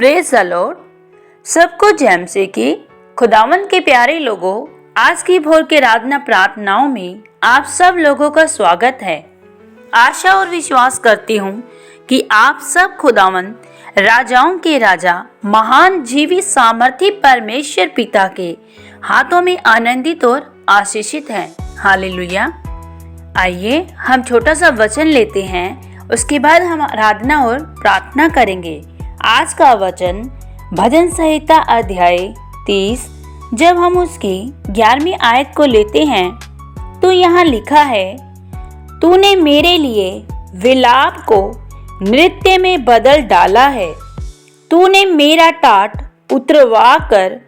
Praise the Lord. सबको जय मसीह की। खुदावंद के प्यारे लोगों, आज की भोर के आराधना प्रार्थनाओं में आप सब लोगों का स्वागत है। आशा और विश्वास करती हूँ कि आप सब खुदावंद राजाओं के राजा महान जीवी सामर्थी परमेश्वर पिता के हाथों में आनंदित और आशीषित हैं। हालेलुया। आइए हम छोटा सा वचन लेते हैं, उसके बाद हम आराधना और प्रार्थना करेंगे। आज का वचन भजन संहिता अध्याय 30। जब हम उसकी 11वीं आयत को लेते हैं तो यहाँ लिखा है, तूने मेरे लिए विलाप को नृत्य में बदल डाला है। तूने मेरा टाट उतरवा कर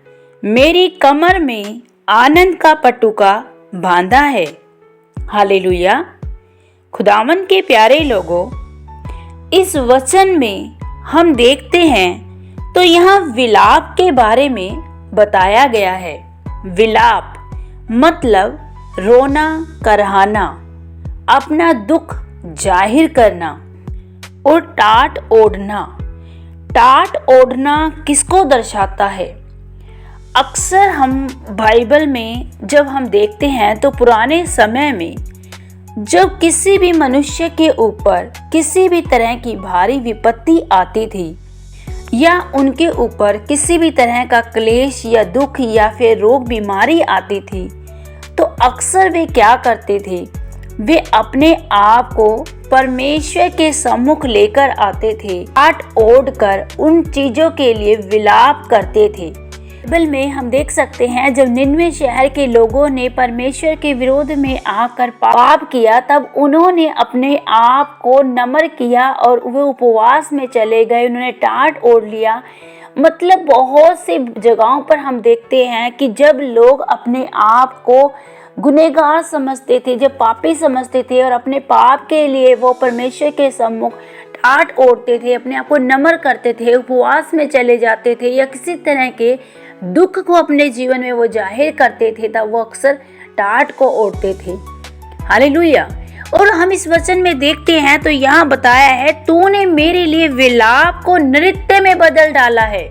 मेरी कमर में आनंद का पटुका बांधा है। हालेलुया। खुदावंद के प्यारे लोगों, इस वचन में हम देखते हैं तो यहाँ विलाप के बारे में बताया गया है। विलाप मतलब रोना करहाना, अपना दुख जाहिर करना और टाट ओढ़ना। टाट ओढ़ना किसको दर्शाता है? अक्सर हम बाइबल में जब हम देखते हैं तो पुराने समय में जब किसी भी मनुष्य के ऊपर किसी भी तरह की भारी विपत्ति आती थी या उनके ऊपर किसी भी तरह का क्लेश या दुख या फिर रोग बीमारी आती थी, तो अक्सर वे क्या करते थे? वे अपने आप को परमेश्वर के सम्मुख लेकर आते थे। टाट ओढ़ कर उन चीजों के लिए विलाप करते थे। बाइबल में हम देख सकते हैं, जब निनवे शहर के लोगों ने परमेश्वर के विरोध में आकर पाप किया, तब उन्होंने अपने आप को नम्र किया और वे उपवास में चले गए। उन्होंने टाट ओढ़ लिया। मतलब बहुत सी जगहों पर हम देखते हैं कि जब लोग अपने आप को गुनहगार समझते थे, जब पापी समझते थे और अपने पाप के लिए वो परमेश्वर के सम्मुख टाट ओढ़ते थे, अपने आप को नम्र करते थे, उपवास में चले जाते थे या किसी तरह के दुख को अपने जीवन में वो जाहिर करते थे, तब वो अक्सर टाट को ओढ़ते थे। हालेलुया। और हम इस वचन में देखते हैं तो यहाँ बताया है, तूने मेरे लिए विलाप को नृत्य में बदल डाला है।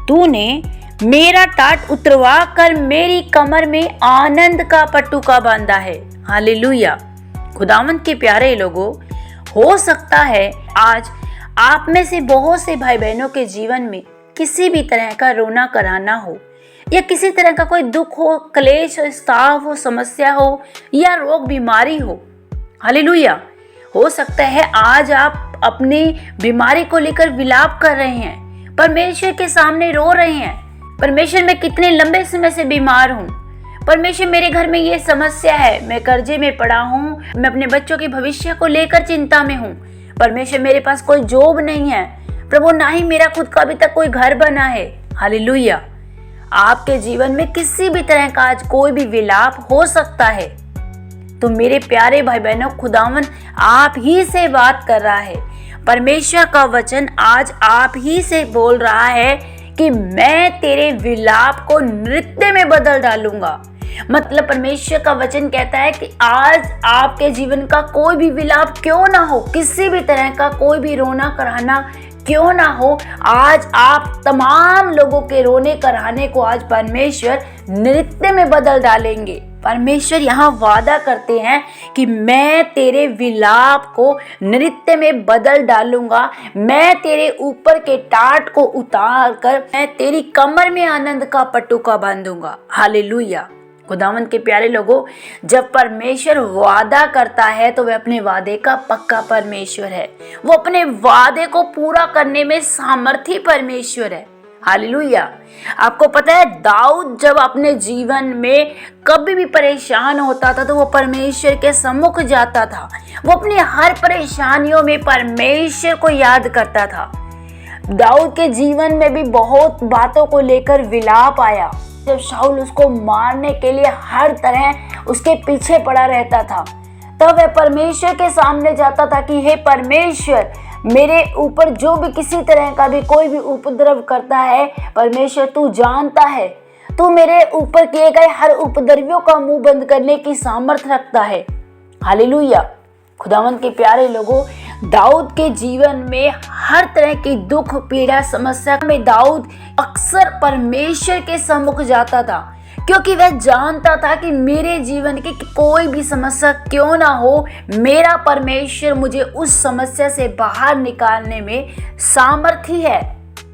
तूने मेरा टाट उतरवा कर मेरी कमर में आनंद का पटुका बांधा है। हालेलुया। खुदावंद के प्यारे लोगों, हो सकता है आज आप में से बहुत से भाई बहनों के जीवन में किसी भी तरह का रोना कराना हो या किसी तरह का कोई दुख हो, क्लेश हो, स्ताव हो, समस्या हो या रोग बीमारी हो। हालेलुया। हो सकता है आज आप अपनी बीमारी को लेकर विलाप कर रहे हैं, परमेश्वर के सामने रो रहे हैं, परमेश्वर मैं कितने लंबे समय से बीमार हूँ, परमेश्वर मेरे घर में ये समस्या है, मैं कर्जे में पड़ा हूँ, मैं अपने बच्चों के भविष्य को लेकर चिंता में हूँ, परमेश्वर मेरे पास कोई जॉब नहीं है, प्रभु ना ही मेरा खुद का अभी तक कोई घर बना है। हालेलुया। आपके जीवन में किसी भी तरह का आज कोई भी विलाप हो सकता है, तो मेरे प्यारे भाई बहनों, खुदावन आप ही से बात कर रहा है। परमेश्वर का वचन आज आप ही से बोल रहा है कि मैं तेरे विलाप को नृत्य में बदल डालूंगा। मतलब परमेश्वर का वचन कहता है कि आज आपके जीवन का कोई भी विलाप क्यों ना हो, किसी भी तरह का कोई भी रोना कराना क्यों ना हो, आज आप तमाम लोगों के रोने कराने को आज परमेश्वर नृत्य में बदल डालेंगे। परमेश्वर यहाँ वादा करते हैं कि मैं तेरे विलाप को नृत्य में बदल डालूंगा, मैं तेरे ऊपर के टाट को उतार कर मैं तेरी कमर में आनंद का पटुका बांधूंगा। हालेलुया। खुदावंद के प्यारे लोगों, जब परमेश्वर वादा करता है तो वह अपने वादे का पक्का परमेश्वर है। वो अपने वादे को पूरा करने में सामर्थी परमेश्वर है। हालेलुया। आपको पता है, दाऊद जब अपने जीवन में कभी भी परेशान होता था तो वो परमेश्वर के सम्मुख जाता था। वो अपनी हर परेशानियों में परमेश्वर को याद करता था। दाऊद के जीवन में भी बहुत बातों को लेकर विलाप आया। जब शाऊल उसको मारने के लिए हर तरह उसके पीछे पड़ा रहता था, तब वह परमेश्वर के सामने जाता था कि हे परमेश्वर, मेरे ऊपर जो भी किसी तरह का भी कोई भी उपद्रव करता है, परमेश्वर तू जानता है, तू मेरे ऊपर किए गए हर उपद्रवियों का मुंह बंद करने की सामर्थ रखता है। हालेलुया। खुदावंद के प्यारे लोगों, दाऊद के जीवन में हर तरह की दुख पीड़ा समस्या में दाऊद अक्सर परमेश्वर के सम्मुख जाता था, क्योंकि वह जानता था कि मेरे जीवन की कोई भी समस्या क्यों ना हो, मेरा परमेश्वर मुझे उस समस्या से बाहर निकालने में सामर्थी है।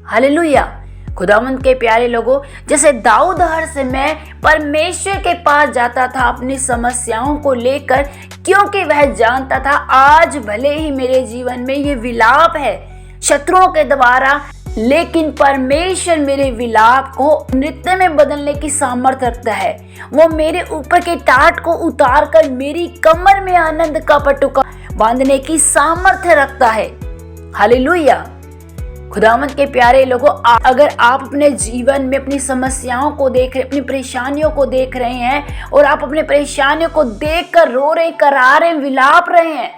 हालेलुया। खुदावंद के प्यारे लोगों, जैसे दाऊद हर समय परमेश्वर के पास जाता था अपनी समस्याओं को लेकर, क्योंकि वह जानता था आज भले ही मेरे जीवन में ये विलाप है शत्रुओं के द्वारा, लेकिन परमेश्वर मेरे विलाप को नृत्य में बदलने की सामर्थ्य रखता है। वो मेरे ऊपर के टाट को उतार कर मेरी कमर में आनंद का पटुका बांधने की सामर्थ्य रखता है। हालेलुया। खुदावंद के प्यारे लोगों, अगर आप अपने जीवन में अपनी समस्याओं को देख रहे, अपनी परेशानियों को देख रहे हैं और आप अपने परेशानियों को देख कर रो रहे, करा रहे, विलाप रहे हैं,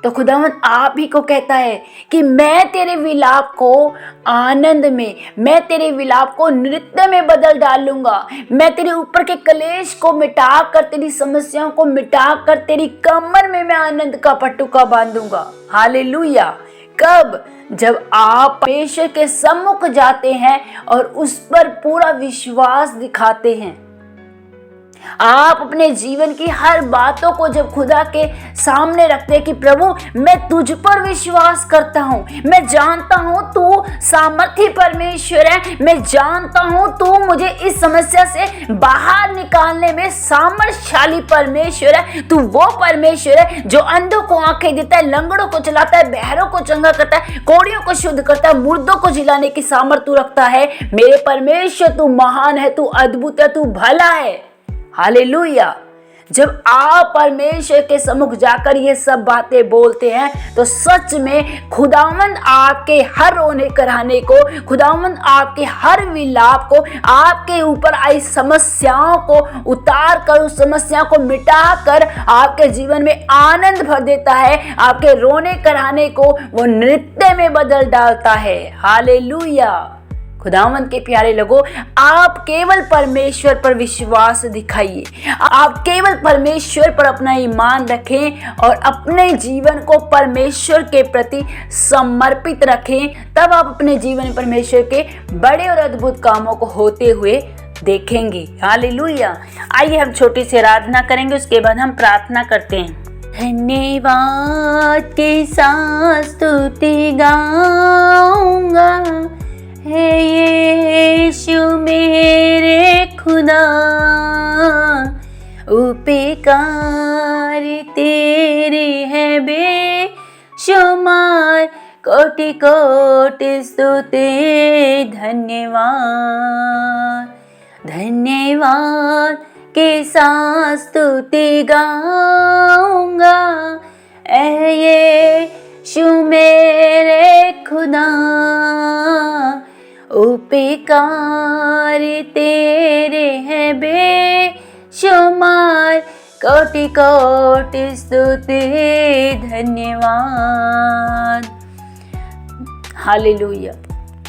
तो खुदावंद आप ही को कहता है कि मैं तेरे विलाप को आनंद में, मैं तेरे विलाप को नृत्य में बदल डालूंगा। मैं तेरे ऊपर के कलेश को मिटा कर, तेरी समस्याओं को मिटा कर तेरी कमर में मैं आनंद का पटुका बांधूंगा। हालेलुया। कब? जब आप परमेश्वर के सम्मुख जाते हैं और उस पर पूरा विश्वास दिखाते हैं। आप अपने जीवन की हर बातों को जब खुदा के सामने रखते हैं कि प्रभु मैं तुझ पर विश्वास करता हूँ, मैं जानता हूँ तू सामर्थी परमेश्वर है, मैं जानता हूँ तू मुझे इस समस्या से बाहर निकालने में सामर्थशाली परमेश्वर है। तू वो परमेश्वर है जो अंधों को आंखें देता है, लंगड़ों को चलाता है, बहरों को चंगा करता है, कोड़ियों को शुद्ध करता है, मुर्दों को जिलाने की सामर्थ्य तू रखता है। मेरे परमेश्वर तू महान है, तू अद्भुत है, तू भला है। हालेलुया। जब आप परमेश्वर के सम्मुख जाकर ये सब बातें बोलते हैं तो सच में खुदावंद आपके हर रोने कराने को, खुदावंद आपके हर विलाप को, आपके ऊपर आई समस्याओं को उतार कर, उस समस्या को मिटा कर आपके जीवन में आनंद भर देता है। आपके रोने कराने को वो नृत्य में बदल डालता है। हालेलुया। खुदावंद के प्यारे लोगों, आप केवल परमेश्वर पर विश्वास दिखाइए, आप केवल परमेश्वर पर अपना ईमान रखें और अपने जीवन को परमेश्वर के प्रति समर्पित रखें। तब आप अपने जीवन में परमेश्वर के बड़े और अद्भुत कामों को होते हुए देखेंगे। हालेलुया। आइए हम छोटी सी आराधना करेंगे, उसके बाद हम प्रार्थना करते हैं। धन्यवाद के साथ स्तुति गाऊंगा, है यीशु मेरे खुदा, उपकार तेरे है बेशुमार, कोटि कोटि स्तुति धन्यवाद। धन्यवाद के साथ स्तुति गाऊंगा, है यीशु मेरे खुदा, उपकार तेरे हैं बेशुमार, कोटि कोटि स्तुति धन्यवाद। हालेलुया।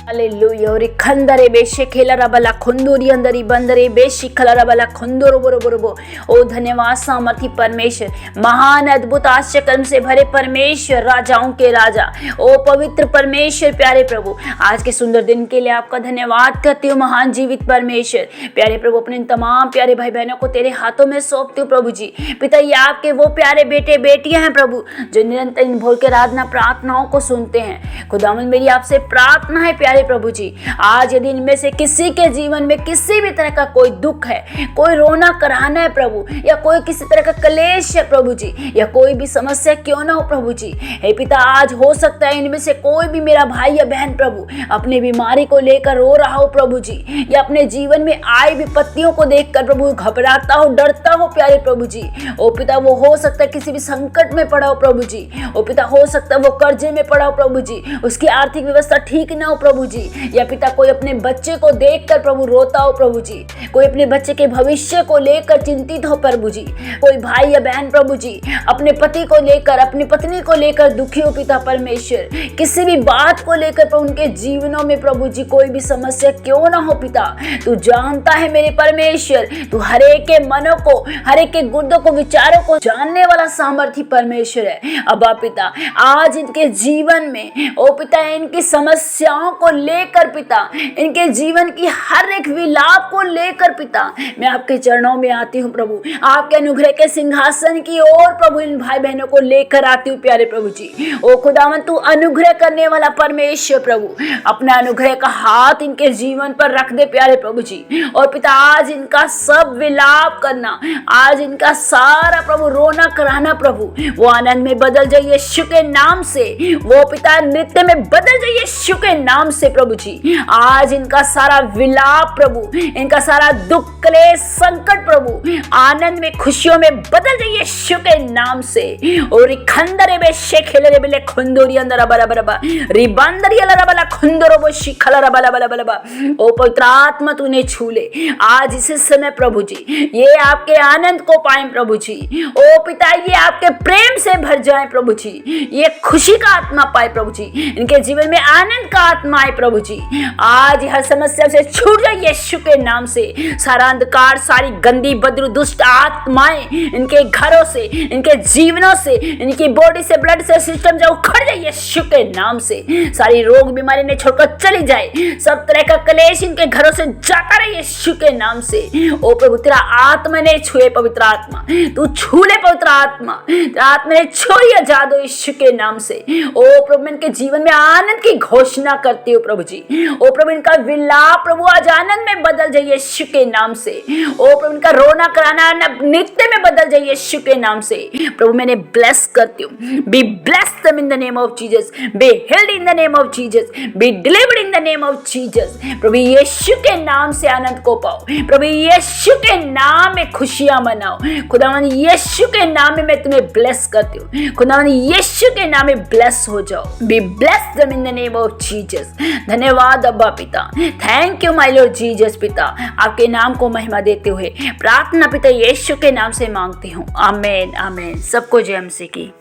हालेलुया। और खंदरे बेशे खेला रबला खुंदूरी अंदरी बंदरे बेशी खला रबला खुंदूरो बोरो बोरो बो। ओ धन्यवाद सामर्थी परमेश्वर, महान अद्भुत आश्चर्य कर्म से भरे परमेश्वर, राजाओं के राजा, ओ पवित्र परमेश्वर, प्यारे प्रभु, आज के सुंदर दिन के लिए आपका धन्यवाद करती हूँ। महान जीवित परमेश्वर, प्यारे प्रभु, अपने तमाम प्यारे भाई बहनों को तेरे हाथों में सौंपती हूँ प्रभु जी। पिता, ये आपके वो प्यारे बेटे बेटियां हैं प्रभु जो निरंतर इन भोर के आराधना प्रार्थनाओं को सुनते हैं। खुदावंद, मेरी आपसे प्रार्थना है प्यारे प्रभु जी, आज यदि इनमें से किसी के जीवन में किसी भी तरह का कोई दुख है, कोई रोना कराना है प्रभु, या कोई किसी तरह का कलेश है प्रभु जी, या कोई भी समस्या क्यों ना हो प्रभु जी, हे पिता, आज हो सकता है इनमें से कोई भी मेरा भाई या बहन प्रभु अपनी बीमारी को लेकर रो रहा हो प्रभु जी, या अपने जीवन में आई विपत्तियों को देखकर प्रभु घबराता हो, डरता हो प्यारे प्रभु जी। ओ पिता, वो हो सकता है किसी भी संकट में पड़ा हो प्रभु जी। ओ पिता, हो सकता है वो कर्जे में पड़ा हो प्रभु जी, उसकी आर्थिक व्यवस्था ठीक ना हो प्रभु प्रभु जी, या पिता कोई अपने बच्चे को देखकर प्रभु रोता हो प्रभु जी, कोई अपने बच्चे के भविष्य को लेकर चिंतित हो प्रभु जी, कोई भाई या बहन प्रभु जी अपने पति को लेकर, अपनी पत्नी को लेकर दुखी हो पिता परमेश्वर, किसी भी बात को लेकर प्रभु उनके जीवनों में प्रभु जी कोई भी समस्या क्यों ना हो पिता, तू जानता है मेरे परमेश्वर, तू हर एक के मनों को, हर एक के गुर्दों को, विचारों को जानने वाला सामर्थी परमेश्वर है। अब पिता आज इनके जीवन में ओ पिता इनकी समस्याओं को लेकर पिता, इनके जीवन की हर एक विलाप को लेकर पिता मैं आपके चरणों में आती हूँ प्रभु, आपके अनुग्रह के सिंहासन की ओर प्रभु इन भाई बहनों को लेकर आती हूँ प्यारे प्रभु जी। ओ खुदावन तू अनुग्रह करने वाला परमेश्वर प्रभु, अपना अनुग्रह का हाथ इनके जीवन पर रख दे प्यारे प्रभु जी। और पिता आज इनका सब विलाप करना, आज इनका सारा प्रभु रोना कराना प्रभु वो आनंद में बदल जाए यीशु के नाम से, वो पिता नृत्य में बदल जाए यीशु के नाम से प्रभु जी। आज इनका सारा विलाप प्रभु, इनका सारा दुख, क्लेश, संकट प्रभु आनंद में, खुशियों में बदल जाए यीशु के नाम से। और खंदरे बे शेखेले बेले खुंदोरी अंदर बला बला रिबंदरी अला बला खुंदरो बो शिखला बला बला बला। ओ पवित्र आत्मा तूने छू ले आज इस समय प्रभु जी, ये आपके आनंद को पाएं प्रभु जी। ओ पिता ये आपके प्रेम से भर जाए प्रभु जी, ये खुशी का आत्मा पाए प्रभु जी, इनके जीवन में आनंद का आत्मा आए प्रभु जी। आज हर समस्या से छूट जाए यीशु के नाम से, सारा अंधकार, सारी गंदी बद्रू दुष्ट आत्माएं इनके घरों से, इनके जीवनों से, इनकी बॉडी से, ब्लड से, सिस्टम से उखड़ जाए यीशु के नाम से। सारी रोग बीमारी ने छोड़कर चली जाए, सब तरह का क्लेश इनके घरों से जाता रहे यीशु के नाम से। ओ प्रभु तेरा आत्मा ने छुए, पवित्र आत्मा तू छू ले, पवित्र आत्मा आत्मा ने छोड़ी आजाद हो यीशु के नाम से। ओ प्रभु इनके जीवन में आनंद की घोषणा करती हूँ प्रभु जी। ओ प्रभु इनका विलाप प्रभु आज आनंद में बदल जाए यीशु के नाम से। ओ प्रभु इनका रोना कराना नृत्य में बदल जाए यीशु के नाम से। प्रभु मैंने ब्लेस करती हूँ, be bless them in the name of Jesus, be healed in the name of Jesus, be delivered in the name of Jesus. प्रभु यीशु के नाम से आनंद को पाओ, प्रभु यीशु के नाम में खुशियां मनाओ। खुदावन यीशु के नाम में मैं तुम्हें ब्लेस करती हूँ, खुदावन यीशु के नाम में ब्लेस हो जाओ, be bless them in the name of Jesus. धन्यवाद अब्बा पिता, thank you my Lord Jesus पिता, आपके नाम को महिमा देते हुए प्रार्थना पिता यीशु के नाम से मांगती हूँ, आमीन आमीन। सबको जय मसीह की।